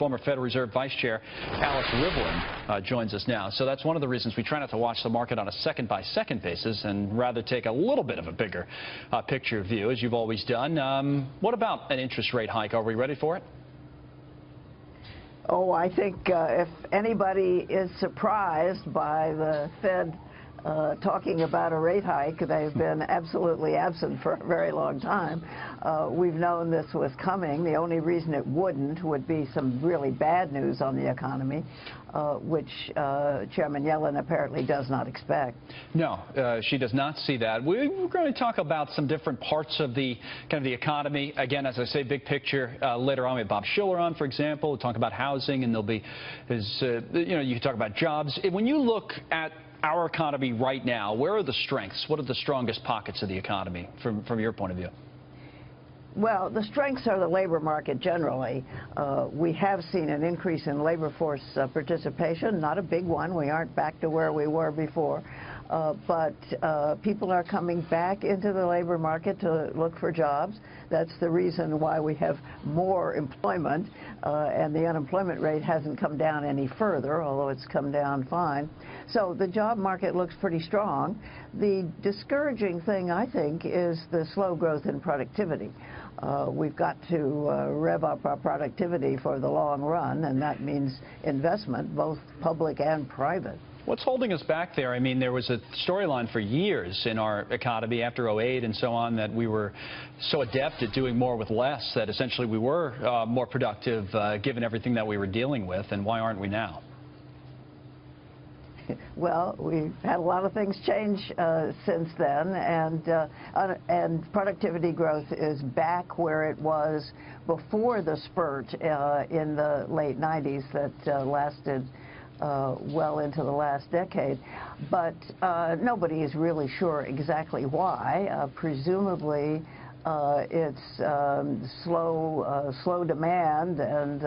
former Federal Reserve Vice Chair Alice Rivlin joins us now. So that's one of the reasons we try not to watch the market on a second-by-second basis and rather take a little bit of a bigger picture view, as you've always done. What about an interest rate hike? Are we ready for it? Oh, I think if anybody is surprised by the Fed talking about a rate hike, they've been absolutely absent for a very long time. We've known this was coming. The only reason it wouldn't would be some really bad news on the economy, which Chairman Yellen apparently does not expect. No, she does not see that. We're going to talk about some different parts of the the economy. Again, as I say, big picture. Later on, we have Bob Schiller on, for example. We'll talk about housing, and there'll be you can talk about jobs. When you look at our economy right now, where are the strengths? What are the strongest pockets of the economy from your point of view? Well, the strengths are the labor market generally. We have seen an increase in labor force participation, not a big one. We aren't back to where we were before. But people are coming back into the labor market to look for jobs. That's the reason why we have more employment, and the unemployment rate hasn't come down any further, although it's come down fine. So the job market looks pretty strong. The discouraging thing, I think, is the slow growth in productivity. We've got to rev up our productivity for the long run, and that means investment, both public and private. What's holding us back there? I mean, there was a storyline for years in our economy after '08 and so on that we were so adept at doing more with less that essentially we were more productive given everything that we were dealing with. And why aren't we now? Well, we've had a lot of things change since then, and productivity growth is back where it was before the spurt in the late 90s that lasted well into the last decade. But nobody is really sure exactly why. Presumably, it's slow demand and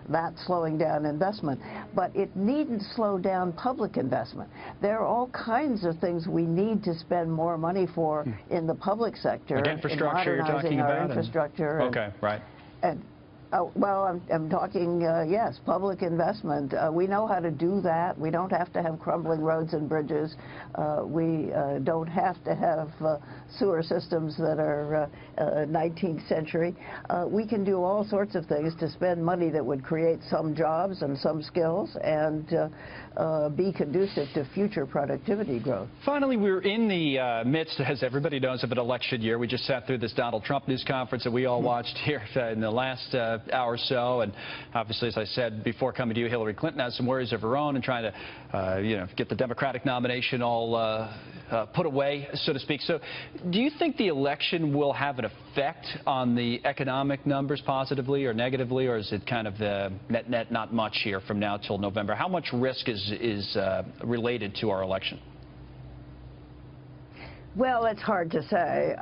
that slowing down investment. But it needn't slow down public investment. There are all kinds of things we need to spend more money for in the public sector. Like infrastructure, you're talking about? Our infrastructure. Okay, right. Well, I'm talking, yes, public investment. We know how to do that. We don't have to have crumbling roads and bridges. We don't have to have sewer systems that are 19th century. We can do all sorts of things to spend money that would create some jobs and some skills and be conducive to future productivity growth. Finally, we're in the midst, as everybody knows, of an election year. We just sat through this Donald Trump news conference that we all watched here in the last hour or so, and obviously, as I said before coming to you, Hillary Clinton has some worries of her own and trying to get the Democratic nomination all put away, so to speak. So do you think the election will have an effect on the economic numbers positively or negatively, or is it kind of the net not much here from now till November? How much risk is related to our election? Well, it's hard to say.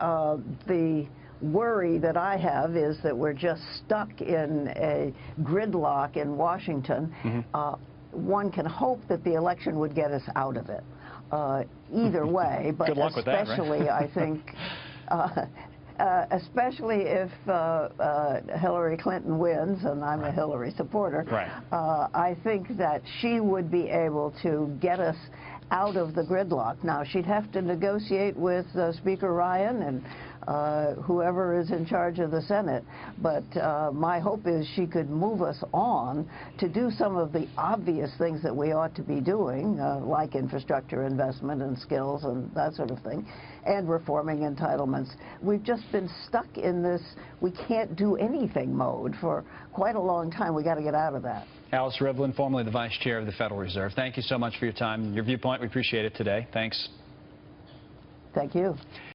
The worry that I have is that we're just stuck in a gridlock in Washington. One can hope that the election would get us out of it. Either way, but good luck with that, especially, right? I think, especially if Hillary Clinton wins, and I'm a Hillary supporter, right. I think that she would be able to get us out of the gridlock. Now, she'd have to negotiate with Speaker Ryan and whoever is in charge of the Senate, but my hope is she could move us on to do some of the obvious things that we ought to be doing, like infrastructure investment and skills and that sort of thing, and reforming entitlements. We've just been stuck in this we can't do anything mode for quite a long time. We got to get out of that. Alice Rivlin, formerly the Vice Chair of the Federal Reserve. Thank you so much for your time and your viewpoint. We appreciate it today. Thanks. Thank you.